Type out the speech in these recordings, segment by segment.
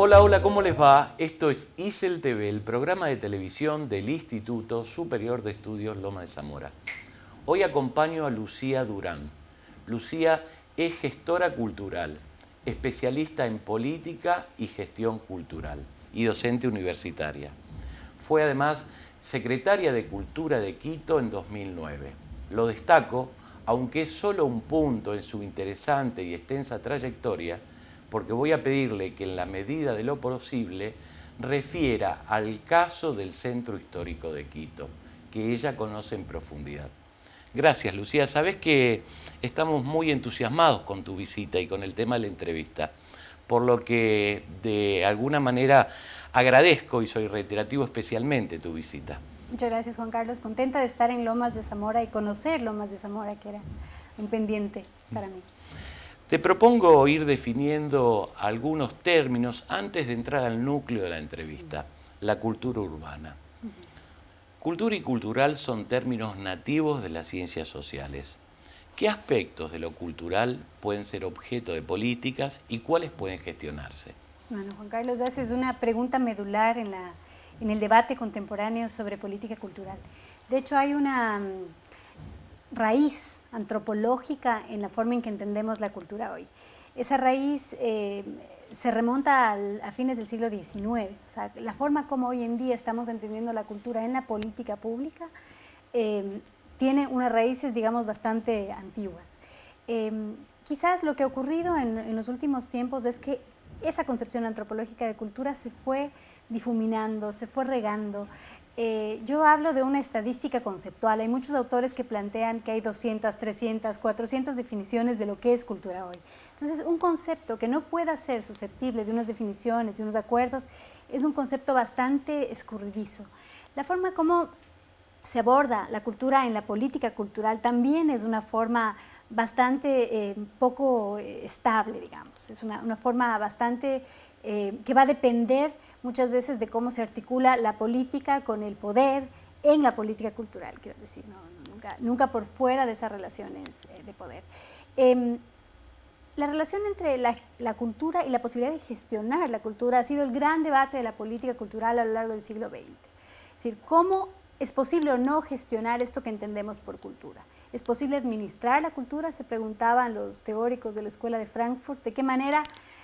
Hola, hola, ¿cómo les va? Esto es ISEL TV, el programa de televisión del Instituto Superior de Estudios Lomas de Zamora. Hoy acompaño a Lucía Durán. Lucía es gestora cultural, especialista en política y gestión cultural y docente universitaria. Fue además secretaria de Cultura de Quito en 2009. Lo destaco, aunque es solo un punto en su interesante y extensa trayectoria, porque voy a pedirle que en la medida de lo posible refiera al caso del Centro Histórico de Quito, que ella conoce en profundidad. Gracias, Lucía. Sabés que estamos muy entusiasmados con tu visita y con el tema de la entrevista, por lo que de alguna manera agradezco y soy reiterativo especialmente tu visita. Muchas gracias, Juan Carlos. Contenta de estar en Lomas de Zamora y conocer Lomas de Zamora, que era un pendiente para mí. Te propongo ir definiendo algunos términos antes de entrar al núcleo de la entrevista, la cultura urbana. Cultura y cultural son términos nativos de las ciencias sociales. ¿Qué aspectos de lo cultural pueden ser objeto de políticas y cuáles pueden gestionarse? Bueno, Juan Carlos, haces una pregunta medular en el debate contemporáneo sobre política cultural. De hecho, hay una raíz antropológica en la forma en que entendemos la cultura hoy. Esa raíz se remonta a fines del siglo XIX. O sea, la forma como hoy en día estamos entendiendo la cultura en la política pública tiene unas raíces, digamos, bastante antiguas. Quizás lo que ha ocurrido en los últimos tiempos es que esa concepción antropológica de cultura se fue difuminando, se fue regando. Yo hablo de una estadística conceptual. Hay muchos autores que plantean que hay 200, 300, 400 definiciones de lo que es cultura hoy. Entonces, un concepto que no pueda ser susceptible de unas definiciones, de unos acuerdos, es un concepto bastante escurridizo. La forma como se aborda la cultura en la política cultural también es una forma bastante poco estable, digamos. Es una forma bastante que va a depender muchas veces de cómo se articula la política con el poder en la política cultural, quiero decir, nunca por fuera de esas relaciones de poder. La relación entre la cultura y la posibilidad de gestionar la cultura ha sido el gran debate de la política cultural a lo largo del siglo XX. Es decir, ¿cómo es posible o no gestionar esto que entendemos por cultura? ¿Es posible administrar la cultura? Se preguntaban los teóricos de la Escuela de Frankfurt, ¿de qué manera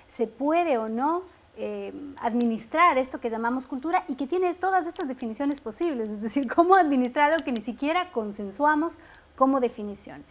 se puede o no administrar esto que llamamos cultura y que tiene todas estas definiciones posibles? Es decir, ¿cómo administrar algo que ni siquiera consensuamos como definición?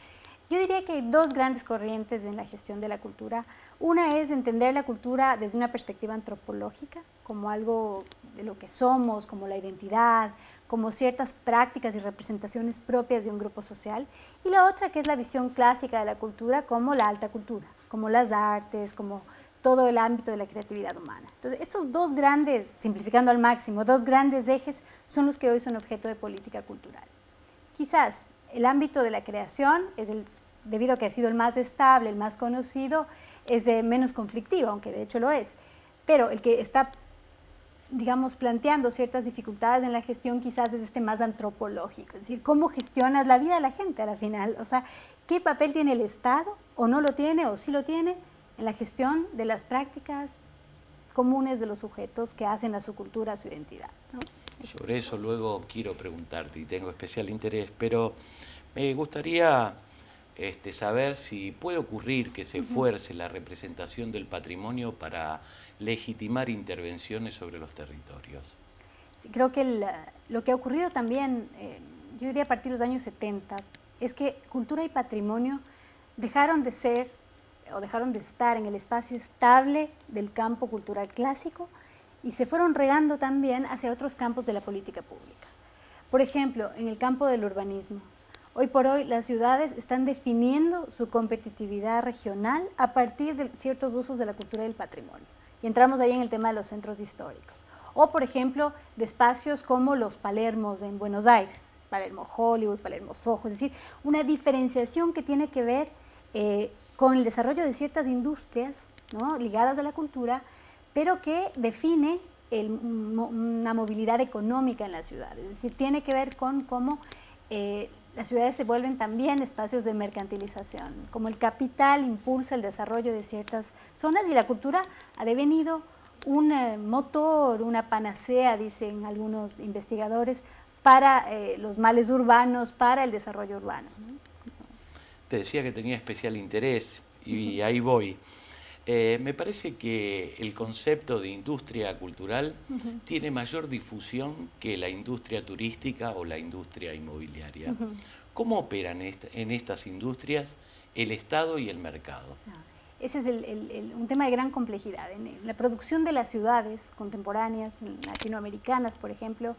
Yo diría que hay dos grandes corrientes en la gestión de la cultura. Una es entender la cultura desde una perspectiva antropológica, como algo de lo que somos, como la identidad, como ciertas prácticas y representaciones propias de un grupo social. Y la otra, que es la visión clásica de la cultura, como la alta cultura, como las artes, como todo el ámbito de la creatividad humana. Entonces, estos dos grandes, simplificando al máximo, dos grandes ejes son los que hoy son objeto de política cultural. Quizás el ámbito de la creación, debido a que ha sido el más estable, el más conocido, es menos conflictivo, aunque de hecho lo es. Pero el que está, digamos, planteando ciertas dificultades en la gestión quizás es más antropológico, es decir, cómo gestionas la vida de la gente a la final, o sea, qué papel tiene el Estado, o no lo tiene, o sí lo tiene, en la gestión de las prácticas comunes de los sujetos que hacen a su cultura, a su identidad, ¿no? Sobre eso luego quiero preguntarte y tengo especial interés, pero me gustaría saber si puede ocurrir que se fuerce la representación del patrimonio para legitimar intervenciones sobre los territorios. Sí, creo que lo que ha ocurrido también yo diría a partir de los años 70, es que cultura y patrimonio dejaron de ser o dejaron de estar en el espacio estable del campo cultural clásico y se fueron regando también hacia otros campos de la política pública. Por ejemplo, en el campo del urbanismo. Hoy por hoy las ciudades están definiendo su competitividad regional a partir de ciertos usos de la cultura y del patrimonio. Y entramos ahí en el tema de los centros históricos. O, por ejemplo, de espacios como los Palermos en Buenos Aires, Palermo Hollywood, Palermo Soho, es decir, una diferenciación que tiene que ver con el desarrollo de ciertas industrias, ¿no?, ligadas a la cultura, pero que define una movilidad económica en la ciudad. Es decir, tiene que ver con cómo las ciudades se vuelven también espacios de mercantilización, como el capital impulsa el desarrollo de ciertas zonas y la cultura ha devenido un motor, una panacea, dicen algunos investigadores, para los males urbanos, para el desarrollo urbano, ¿no? Te decía que tenía especial interés y ahí voy. Me parece que el concepto de industria cultural tiene mayor difusión que la industria turística o la industria inmobiliaria. ¿Cómo operan en estas industrias el Estado y el mercado? Ese es un tema de gran complejidad. En la producción de las ciudades contemporáneas, latinoamericanas, por ejemplo,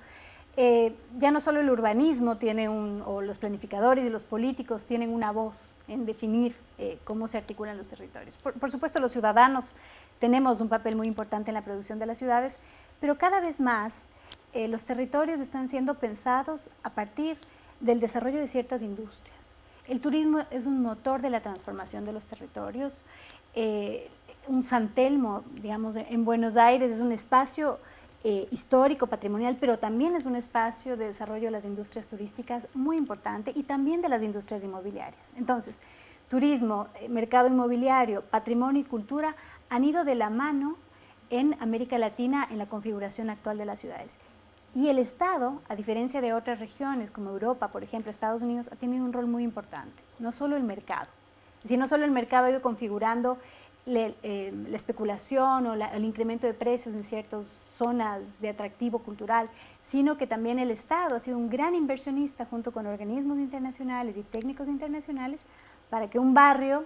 ya no solo el urbanismo tiene o los planificadores y los políticos tienen una voz en definir cómo se articulan los territorios. Por supuesto, los ciudadanos tenemos un papel muy importante en la producción de las ciudades, pero cada vez más los territorios están siendo pensados a partir del desarrollo de ciertas industrias. El turismo es un motor de la transformación de los territorios. Un San Telmo, digamos, en Buenos Aires es un espacio histórico, patrimonial, pero también es un espacio de desarrollo de las industrias turísticas muy importante y también de las industrias inmobiliarias. Entonces, turismo, mercado inmobiliario, patrimonio y cultura han ido de la mano en América Latina en la configuración actual de las ciudades. Y el Estado, a diferencia de otras regiones como Europa, por ejemplo, Estados Unidos, ha tenido un rol muy importante, no solo el mercado. Es decir, no solo el mercado ha ido configurando la especulación o el incremento de precios en ciertas zonas de atractivo cultural, sino que también el Estado ha sido un gran inversionista junto con organismos internacionales y técnicos internacionales para que un barrio,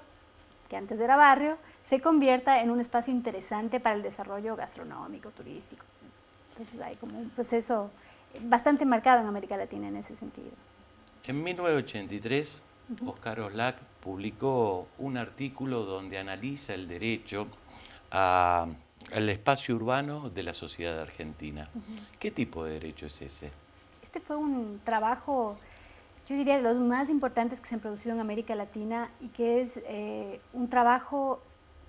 que antes era barrio, se convierta en un espacio interesante para el desarrollo gastronómico, turístico. Entonces hay como un proceso bastante marcado en América Latina en ese sentido. En 1983, Oscar Oslak publicó un artículo donde analiza el derecho al espacio urbano de la sociedad argentina. ¿Qué tipo de derecho es ese? Este fue un trabajo, yo diría, de los más importantes que se han producido en América Latina y que es un trabajo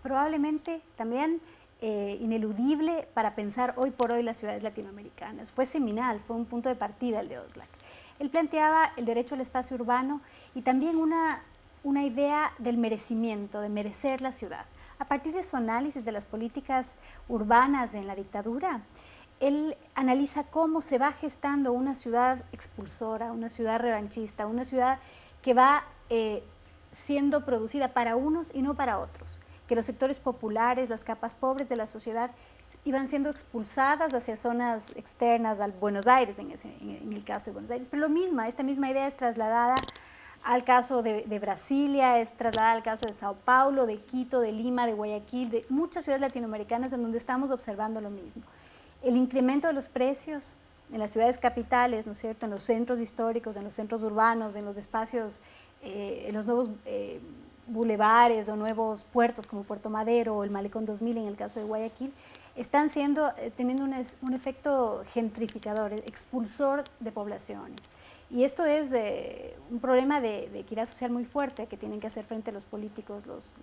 probablemente también ineludible para pensar hoy por hoy las ciudades latinoamericanas. Fue seminal, fue un punto de partida el de Oslak. Él planteaba el derecho al espacio urbano y también una idea del merecimiento, de merecer la ciudad. A partir de su análisis de las políticas urbanas en la dictadura, él analiza cómo se va gestando una ciudad expulsora, una ciudad revanchista, una ciudad que va siendo producida para unos y no para otros, que los sectores populares, las capas pobres de la sociedad iban siendo expulsadas hacia zonas externas al Buenos Aires, en el caso de Buenos Aires. Pero esta misma idea es trasladada al caso de Brasilia, es trasladada al caso de Sao Paulo, de Quito, de Lima, de Guayaquil, de muchas ciudades latinoamericanas en donde estamos observando lo mismo. El incremento de los precios en las ciudades capitales, ¿no es cierto?, en los centros históricos, en los centros urbanos, en los espacios, en los nuevos bulevares o nuevos puertos como Puerto Madero o el Malecón 2000 en el caso de Guayaquil, están teniendo un efecto gentrificador, expulsor de poblaciones. Y esto es un problema de equidad social muy fuerte que tienen que hacer frente a los políticos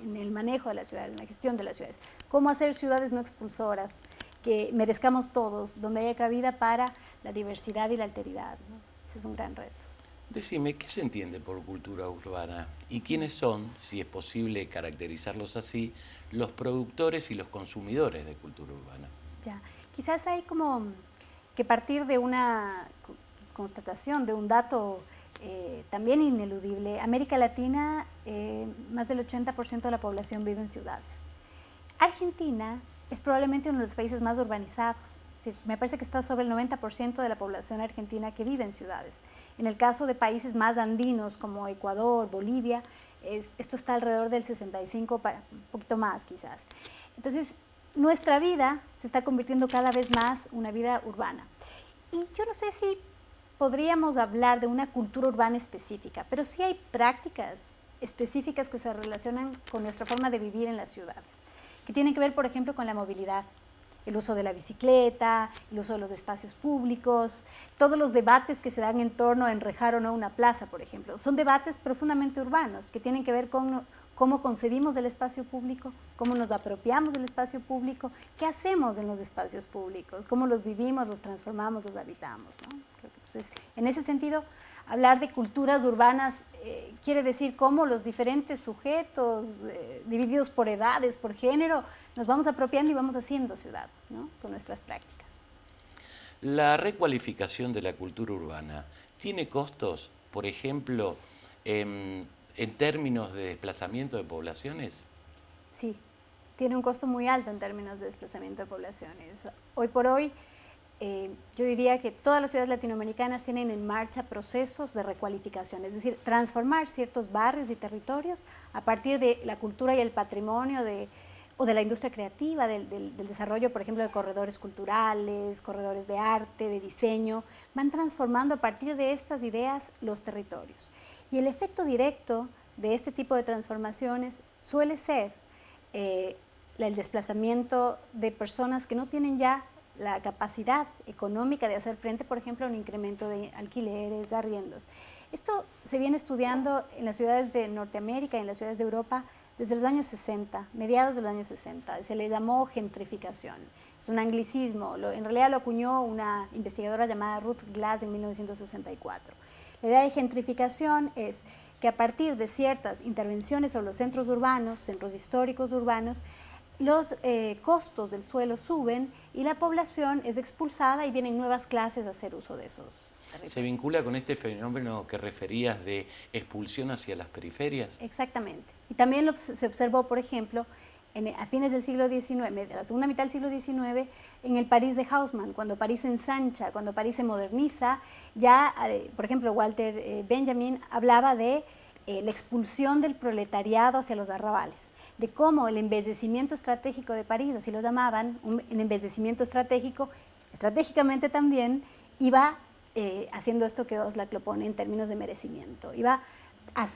en el manejo de las ciudades, en la gestión de las ciudades. ¿Cómo hacer ciudades no expulsoras, que merezcamos todos, donde haya cabida para la diversidad y la alteridad, ¿no? Ese es un gran reto. Decime, ¿qué se entiende por cultura urbana? ¿Y quiénes son, si es posible caracterizarlos así, los productores y los consumidores de cultura urbana? Ya, quizás hay como que partir de una constatación, de un dato también ineludible. América Latina, más del 80% de la población vive en ciudades. Argentina es probablemente uno de los países más urbanizados. Es decir, me parece que está sobre el 90% de la población argentina que vive en ciudades. En el caso de países más andinos como Ecuador, Bolivia, esto está alrededor del 65, un poquito más quizás. Entonces, nuestra vida se está convirtiendo cada vez más en una vida urbana. Y yo no sé si podríamos hablar de una cultura urbana específica, pero sí hay prácticas específicas que se relacionan con nuestra forma de vivir en las ciudades, que tienen que ver, por ejemplo, con la movilidad, el uso de la bicicleta, el uso de los espacios públicos, todos los debates que se dan en torno a enrejar o no una plaza, por ejemplo. Son debates profundamente urbanos que tienen que ver con cómo concebimos el espacio público, cómo nos apropiamos del espacio público, qué hacemos en los espacios públicos, cómo los vivimos, los transformamos, los habitamos, ¿no? Entonces, en ese sentido, hablar de culturas urbanas quiere decir cómo los diferentes sujetos, divididos por edades, por género, nos vamos apropiando y vamos haciendo ciudad, ¿no? Con nuestras prácticas. La recualificación de la cultura urbana tiene costos, por ejemplo, en términos de desplazamiento de poblaciones. Sí, tiene un costo muy alto en términos de desplazamiento de poblaciones. Hoy por hoy, yo diría que todas las ciudades latinoamericanas tienen en marcha procesos de recualificación, es decir, transformar ciertos barrios y territorios a partir de la cultura y el patrimonio o de la industria creativa, del desarrollo, por ejemplo, de corredores culturales, corredores de arte, de diseño, van transformando a partir de estas ideas los territorios. Y el efecto directo de este tipo de transformaciones suele ser el desplazamiento de personas que no tienen ya la capacidad económica de hacer frente, por ejemplo, a un incremento de alquileres, arriendos. Esto se viene estudiando en las ciudades de Norteamérica y en las ciudades de Europa desde los años 60, mediados de los años 60. Se le llamó gentrificación. Es un anglicismo, en realidad lo acuñó una investigadora llamada Ruth Glass en 1964. La idea de gentrificación es que a partir de ciertas intervenciones sobre los centros urbanos, centros históricos urbanos, los costos del suelo suben y la población es expulsada y vienen nuevas clases a hacer uso de esos territorios. ¿Se vincula con este fenómeno que referías de expulsión hacia las periferias? Exactamente. Y también se observó, por ejemplo, a fines del siglo XIX, de la segunda mitad del siglo XIX, en el París de Haussmann, cuando París se ensancha, cuando París se moderniza, ya, por ejemplo, Walter Benjamin hablaba de la expulsión del proletariado hacia los arrabales, de cómo el embellecimiento estratégico de París, así lo llamaban, el embellecimiento estratégico, estratégicamente también, iba haciendo esto que Oxlack lo pone en términos de merecimiento, iba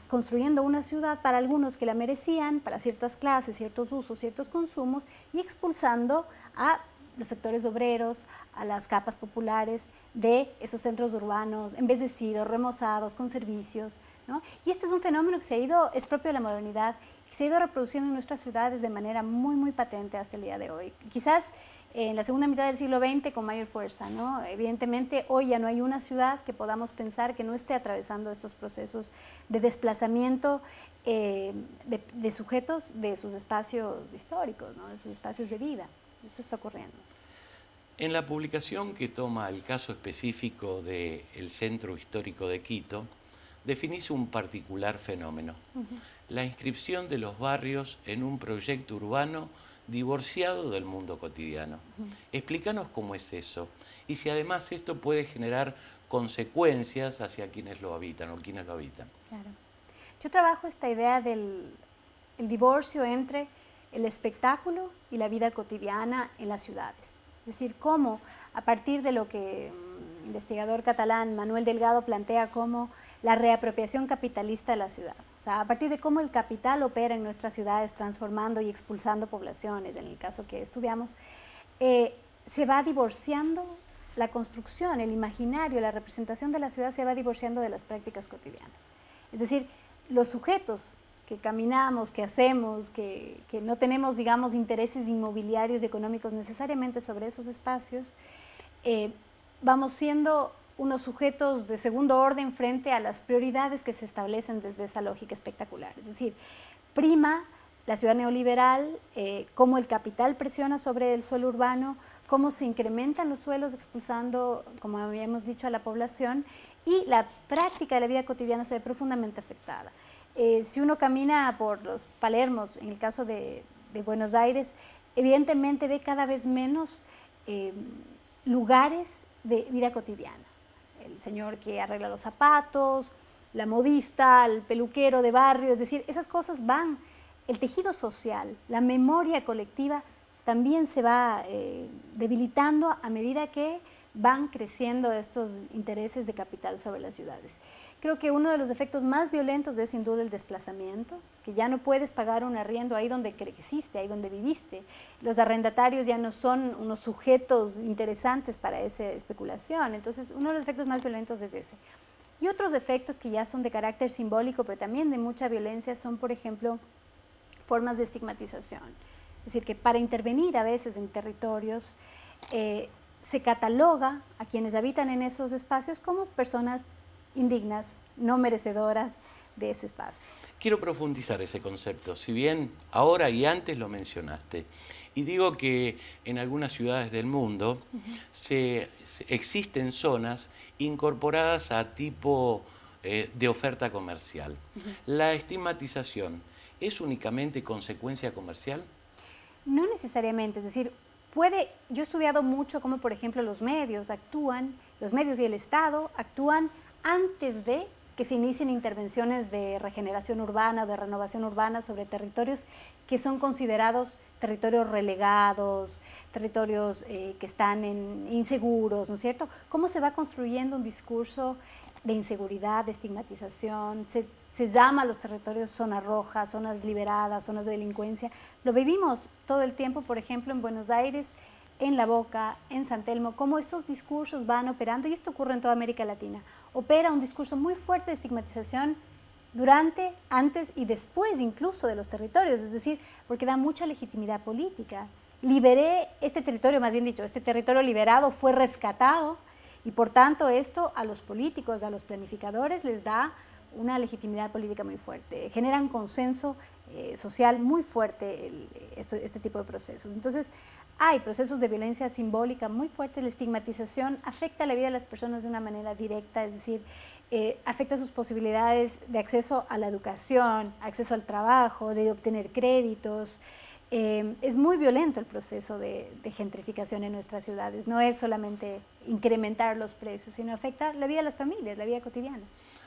construyendo una ciudad para algunos que la merecían, para ciertas clases, ciertos usos, ciertos consumos, y expulsando a los sectores obreros, a las capas populares de esos centros urbanos embellecidos, remozados, con servicios, ¿no? Y este es un fenómeno que es propio de la modernidad, que se ha ido reproduciendo en nuestras ciudades de manera muy, muy patente hasta el día de hoy. Quizás en la segunda mitad del siglo XX con mayor fuerza, ¿no? Evidentemente, hoy ya no hay una ciudad que podamos pensar que no esté atravesando estos procesos de desplazamiento de sujetos de sus espacios históricos, ¿no? De sus espacios de vida. Eso está ocurriendo. En la publicación que toma el caso específico del Centro Histórico de Quito, definís un particular fenómeno, la inscripción de los barrios en un proyecto urbano divorciado del mundo cotidiano. Explícanos cómo es eso y si además esto puede generar consecuencias hacia quienes lo habitan o quienes lo habitan. Claro. Yo trabajo esta idea del divorcio entre el espectáculo y la vida cotidiana en las ciudades. Es decir, cómo a partir de lo que el investigador catalán Manuel Delgado plantea como la reapropiación capitalista de la ciudad. O sea, a partir de cómo el capital opera en nuestras ciudades transformando y expulsando poblaciones, en el caso que estudiamos, se va divorciando la construcción, el imaginario, la representación de la ciudad se va divorciando de las prácticas cotidianas. Es decir, los sujetos que caminamos, que hacemos, que no tenemos, digamos, intereses inmobiliarios y económicos necesariamente sobre esos espacios, vamos siendo unos sujetos de segundo orden frente a las prioridades que se establecen desde esa lógica espectacular. Es decir, prima la ciudad neoliberal, cómo el capital presiona sobre el suelo urbano, cómo se incrementan los suelos expulsando, como habíamos dicho, a la población, y la práctica de la vida cotidiana se ve profundamente afectada. Si uno camina por los Palermos, en el caso de Buenos Aires, evidentemente ve cada vez menos lugares de vida cotidiana. El señor que arregla los zapatos, la modista, el peluquero de barrio, es decir, esas cosas van, el tejido social, la memoria colectiva también se va debilitando a medida que van creciendo estos intereses de capital sobre las ciudades. Creo que uno de los efectos más violentos es sin duda el desplazamiento, es que ya no puedes pagar un arriendo ahí donde creciste, ahí donde viviste. Los arrendatarios ya no son unos sujetos interesantes para esa especulación, entonces uno de los efectos más violentos es ese. Y otros efectos que ya son de carácter simbólico, pero también de mucha violencia, son, por ejemplo, formas de estigmatización. Es decir, que para intervenir a veces en territorios se cataloga a quienes habitan en esos espacios como personas indignas, no merecedoras de ese espacio. Quiero profundizar ese concepto, si bien ahora y antes lo mencionaste. Y digo que en algunas ciudades del mundo existen zonas incorporadas a tipo de oferta comercial. ¿La estigmatización es únicamente consecuencia comercial? No necesariamente, es decir, yo he estudiado mucho cómo, por ejemplo, los medios y el Estado actúan antes de que se inicien intervenciones de regeneración urbana o de renovación urbana sobre territorios que son considerados territorios relegados, territorios que están inseguros, ¿no es cierto? ¿Cómo se va construyendo un discurso de inseguridad, de estigmatización? Se llama a los territorios zonas rojas, zonas liberadas, zonas de delincuencia. Lo vivimos todo el tiempo, por ejemplo, en Buenos Aires, en La Boca, en San Telmo, cómo estos discursos van operando, y esto ocurre en toda América Latina. Opera un discurso muy fuerte de estigmatización durante, antes y después incluso de los territorios, es decir, porque da mucha legitimidad política. Liberé este territorio, más bien dicho, este territorio liberado fue rescatado, y por tanto esto a los políticos, a los planificadores les da una legitimidad política muy fuerte, generan consenso social muy fuerte este tipo de procesos. Entonces, hay procesos de violencia simbólica muy fuertes, la estigmatización afecta la vida de las personas de una manera directa, es decir, afecta sus posibilidades de acceso a la educación, acceso al trabajo, de obtener créditos. Es muy violento el proceso de gentrificación en nuestras ciudades, no es solamente incrementar los precios, sino afecta la vida de las familias, la vida cotidiana.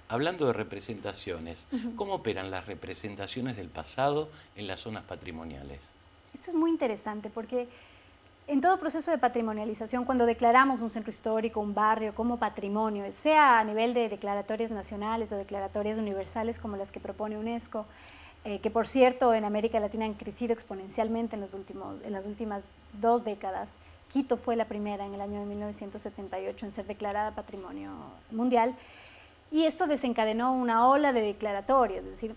Hablando de representaciones, ¿cómo operan las representaciones del pasado en las zonas patrimoniales? Esto es muy interesante porque en todo proceso de patrimonialización, cuando declaramos un centro histórico, un barrio como patrimonio, sea a nivel de declaratorias nacionales o declaratorias universales como las que propone UNESCO, que por cierto en América Latina han crecido exponencialmente en las últimas 2 décadas. Quito fue la primera en el año de 1978 en ser declarada Patrimonio Mundial, y esto desencadenó una ola de declaratorias, es decir,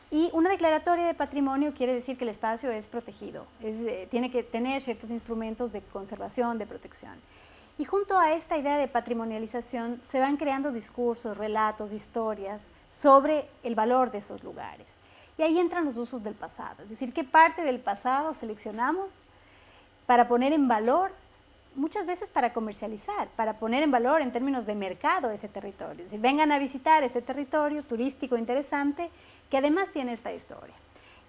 y una declaratoria de patrimonio quiere decir que el espacio es protegido, tiene que tener ciertos instrumentos de conservación, de protección. Y junto a esta idea de patrimonialización se van creando discursos, relatos, historias sobre el valor de esos lugares. Y ahí entran los usos del pasado, es decir, qué parte del pasado seleccionamos para poner en valor, muchas veces para comercializar, para poner en valor en términos de mercado ese territorio. Es decir, vengan a visitar este territorio turístico interesante que además tiene esta historia.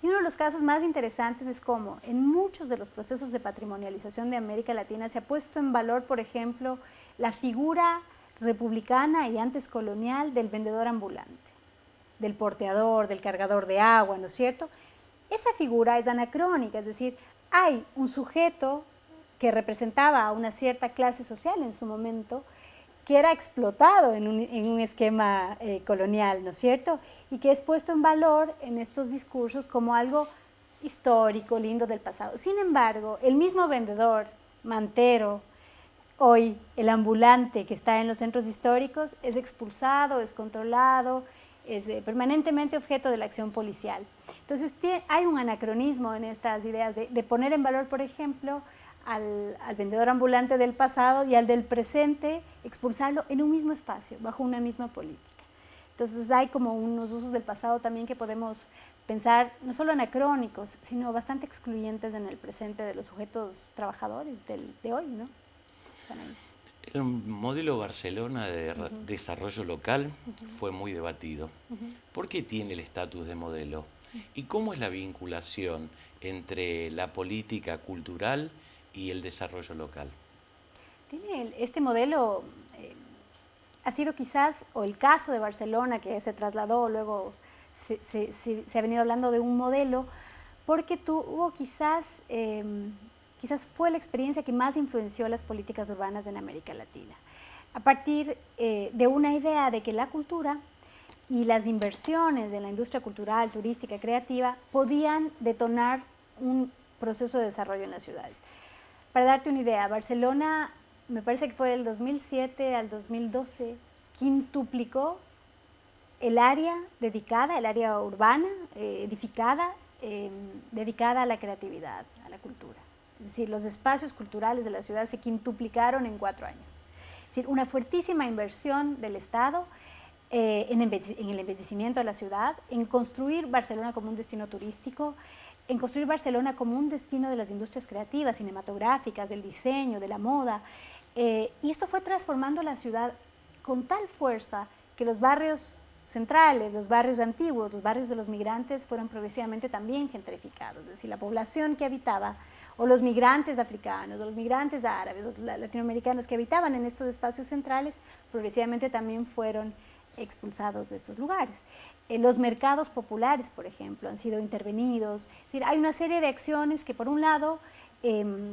Y uno de los casos más interesantes es cómo en muchos de los procesos de patrimonialización de América Latina se ha puesto en valor, por ejemplo, la figura republicana y antes colonial del vendedor ambulante, del porteador, del cargador de agua, ¿no es cierto? Esa figura es anacrónica, es decir, hay un sujeto que representaba a una cierta clase social en su momento, que era explotado en un esquema colonial, ¿no es cierto? Y que es puesto en valor en estos discursos como algo histórico, lindo del pasado. Sin embargo, el mismo vendedor, mantero, hoy el ambulante que está en los centros históricos, es expulsado, es controlado, es permanentemente objeto de la acción policial. Entonces, hay un anacronismo en estas ideas de poner en valor, por ejemplo, al vendedor ambulante del pasado y al del presente, expulsarlo en un mismo espacio, bajo una misma política. Entonces hay como unos usos del pasado también que podemos pensar, no solo anacrónicos, sino bastante excluyentes en el presente de los sujetos trabajadores de hoy, ¿no? Están ahí. El modelo Barcelona de desarrollo local fue muy debatido. ¿Por qué tiene el estatus de modelo? ¿Y cómo es la vinculación entre la política cultural y el desarrollo local? Este modelo ha sido quizás, o el caso de Barcelona, que se trasladó, luego se ha venido hablando de un modelo, porque tuvo quizás fue la experiencia que más influenció las políticas urbanas en América Latina, a partir de una idea de que la cultura y las inversiones de la industria cultural, turística, creativa, podían detonar un proceso de desarrollo en las ciudades. Para darte una idea, Barcelona, me parece que fue del 2007 al 2012, quintuplicó el área dedicada, el área urbana, edificada, dedicada a la creatividad, a la cultura. Es decir, los espacios culturales de la ciudad se quintuplicaron en 4 años. Es decir, una fuertísima inversión del Estado en el embellecimiento de la ciudad, en construir Barcelona como un destino turístico, en construir Barcelona como un destino de las industrias creativas, cinematográficas, del diseño, de la moda. Y esto fue transformando la ciudad con tal fuerza que los barrios centrales, los barrios antiguos, los barrios de los migrantes fueron progresivamente también gentrificados. Es decir, la población que habitaba, o los migrantes africanos, o los migrantes árabes, los latinoamericanos que habitaban en estos espacios centrales, progresivamente también fueron expulsados de estos lugares. Los mercados populares, por ejemplo, han sido intervenidos. Es decir, hay una serie de acciones que, por un lado,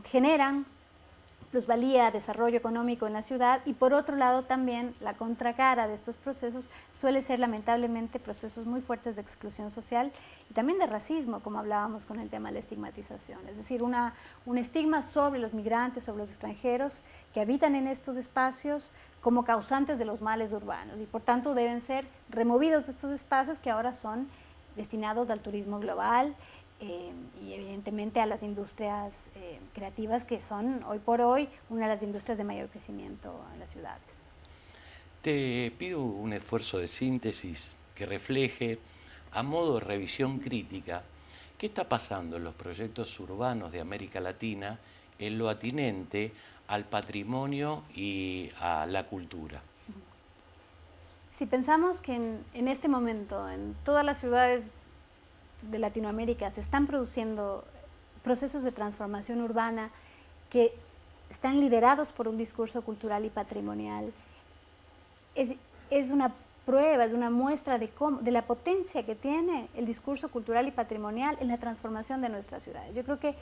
generan plusvalía, desarrollo económico en la ciudad, y por otro lado también la contracara de estos procesos suele ser lamentablemente procesos muy fuertes de exclusión social y también de racismo, como hablábamos con el tema de la estigmatización, es decir, un estigma sobre los migrantes, sobre los extranjeros que habitan en estos espacios como causantes de los males urbanos y por tanto deben ser removidos de estos espacios que ahora son destinados al turismo global, y evidentemente a las industrias creativas que son hoy por hoy una de las industrias de mayor crecimiento en las ciudades. Te pido un esfuerzo de síntesis que refleje, a modo de revisión crítica, qué está pasando en los proyectos urbanos de América Latina en lo atinente al patrimonio y a la cultura. Si pensamos que en este momento en todas las ciudades de Latinoamérica se están produciendo procesos de transformación urbana que están liderados por un discurso cultural y patrimonial, es una prueba, es una muestra de la potencia que tiene el discurso cultural y patrimonial en la transformación de nuestras ciudades. Yo creo que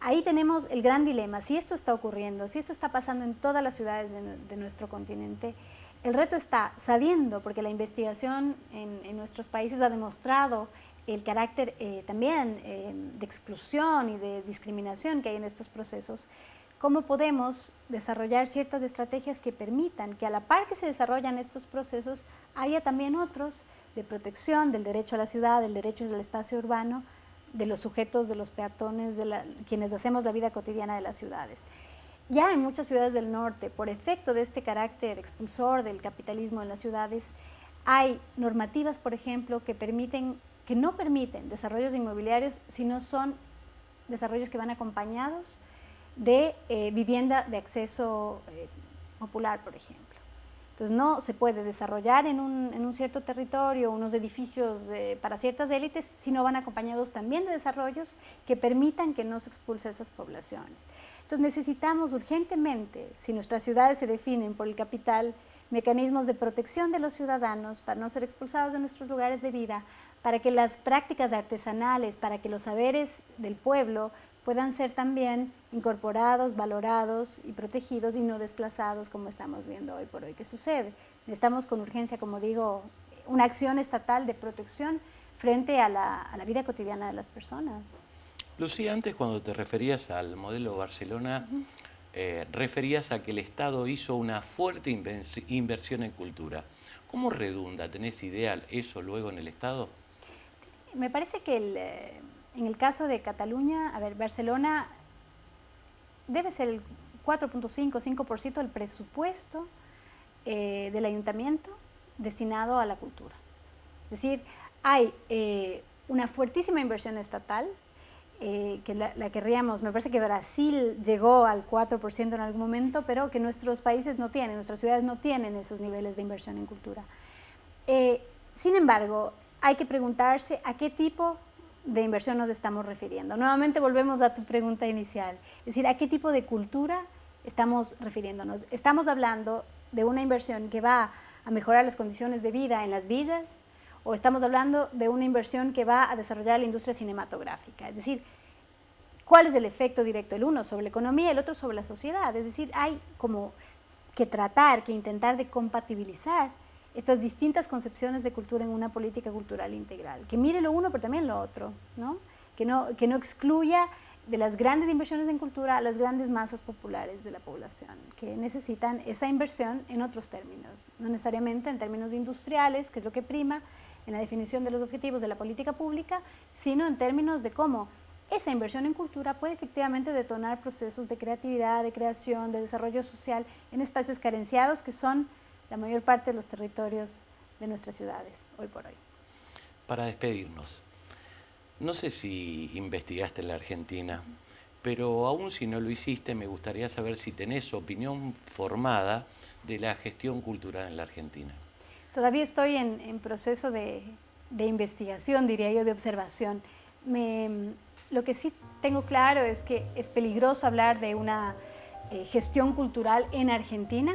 ahí tenemos el gran dilema. Si esto está ocurriendo, si esto está pasando en todas las ciudades de nuestro continente, el reto está sabiendo, porque la investigación en nuestros países ha demostrado el carácter también de exclusión y de discriminación que hay en estos procesos, cómo podemos desarrollar ciertas estrategias que permitan que a la par que se desarrollan estos procesos haya también otros de protección del derecho a la ciudad, del derecho al espacio urbano, de los sujetos, de los peatones, quienes hacemos la vida cotidiana de las ciudades. Ya en muchas ciudades del norte, por efecto de este carácter expulsor del capitalismo en las ciudades, hay normativas, por ejemplo, que no permiten desarrollos inmobiliarios si no son desarrollos que van acompañados de vivienda de acceso popular, por ejemplo. Entonces no se puede desarrollar en un cierto territorio unos edificios para ciertas élites si no van acompañados también de desarrollos que permitan que no se expulse a esas poblaciones. Entonces necesitamos urgentemente, si nuestras ciudades se definen por el capital, mecanismos de protección de los ciudadanos para no ser expulsados de nuestros lugares de vida, para que las prácticas artesanales, para que los saberes del pueblo puedan ser también incorporados, valorados y protegidos y no desplazados como estamos viendo hoy por hoy que sucede. Necesitamos con urgencia, como digo, una acción estatal de protección frente a la vida cotidiana de las personas. Lucía, antes cuando te referías al modelo Barcelona, referías a que el Estado hizo una fuerte inversión en cultura. ¿Cómo redunda? ¿Tenés idea eso luego en el Estado? Me parece que en el caso de Cataluña, Barcelona debe ser el 4.5% del presupuesto del ayuntamiento destinado a la cultura. Es decir, hay una fuertísima inversión estatal que la querríamos, me parece que Brasil llegó al 4% en algún momento, pero que nuestros países no tienen, nuestras ciudades no tienen esos niveles de inversión en cultura. Sin embargo, hay que preguntarse a qué tipo de inversión nos estamos refiriendo. Nuevamente volvemos a tu pregunta inicial, es decir, a qué tipo de cultura estamos refiriéndonos? ¿Estamos hablando de una inversión que va a mejorar las condiciones de vida en las villas? ¿O estamos hablando de una inversión que va a desarrollar la industria cinematográfica? Es decir, ¿cuál es el efecto directo? El uno sobre la economía, el otro sobre la sociedad. Es decir, hay como que tratar, que intentar de compatibilizar estas distintas concepciones de cultura en una política cultural integral, que mire lo uno pero también lo otro, ¿no? Que no excluya de las grandes inversiones en cultura a las grandes masas populares de la población, que necesitan esa inversión en otros términos, no necesariamente en términos industriales, que es lo que prima en la definición de los objetivos de la política pública, sino en términos de cómo esa inversión en cultura puede efectivamente detonar procesos de creatividad, de creación, de desarrollo social en espacios carenciados que son la mayor parte de los territorios de nuestras ciudades hoy por hoy. Para despedirnos, no sé si investigaste en la Argentina, pero aún si no lo hiciste, me gustaría saber si tenés opinión formada de la gestión cultural en la Argentina. Todavía estoy en proceso de investigación, diría yo, de observación. Lo que sí tengo claro es que es peligroso hablar de una gestión cultural en Argentina,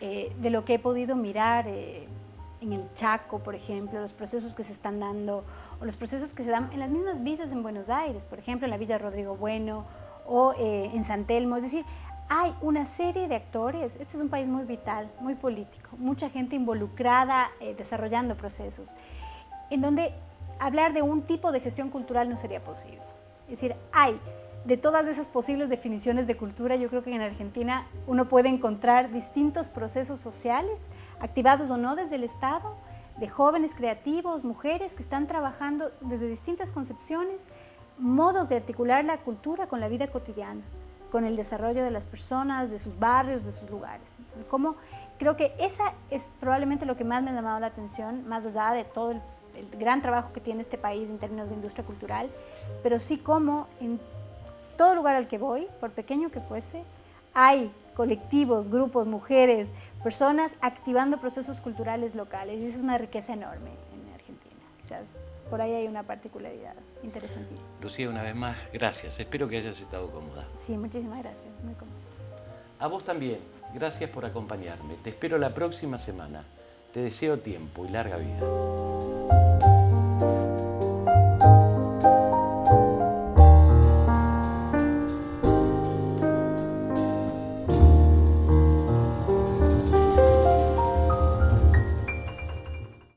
de lo que he podido mirar en el Chaco, por ejemplo, los procesos que se están dando, o los procesos que se dan en las mismas villas en Buenos Aires, por ejemplo, en la Villa Rodrigo Bueno o en San Telmo. Es decir, hay una serie de actores. Este es un país muy vital, muy político, mucha gente involucrada desarrollando procesos, en donde hablar de un tipo de gestión cultural no sería posible. Es decir, hay de todas esas posibles definiciones de cultura, yo creo que en Argentina uno puede encontrar distintos procesos sociales, activados o no desde el Estado, de jóvenes creativos, mujeres que están trabajando desde distintas concepciones, modos de articular la cultura con la vida cotidiana, con el desarrollo de las personas, de sus barrios, de sus lugares. Entonces, creo que esa es probablemente lo que más me ha llamado la atención, más allá de todo el gran trabajo que tiene este país en términos de industria cultural, pero sí como en todo lugar al que voy, por pequeño que fuese, hay colectivos, grupos, mujeres, personas activando procesos culturales locales, y eso es una riqueza enorme en Argentina. Quizás por ahí hay una particularidad interesantísima. Lucía, una vez más, gracias. Espero que hayas estado cómoda. Sí, muchísimas gracias. Muy cómoda. A vos también, gracias por acompañarme. Te espero la próxima semana. Te deseo tiempo y larga vida.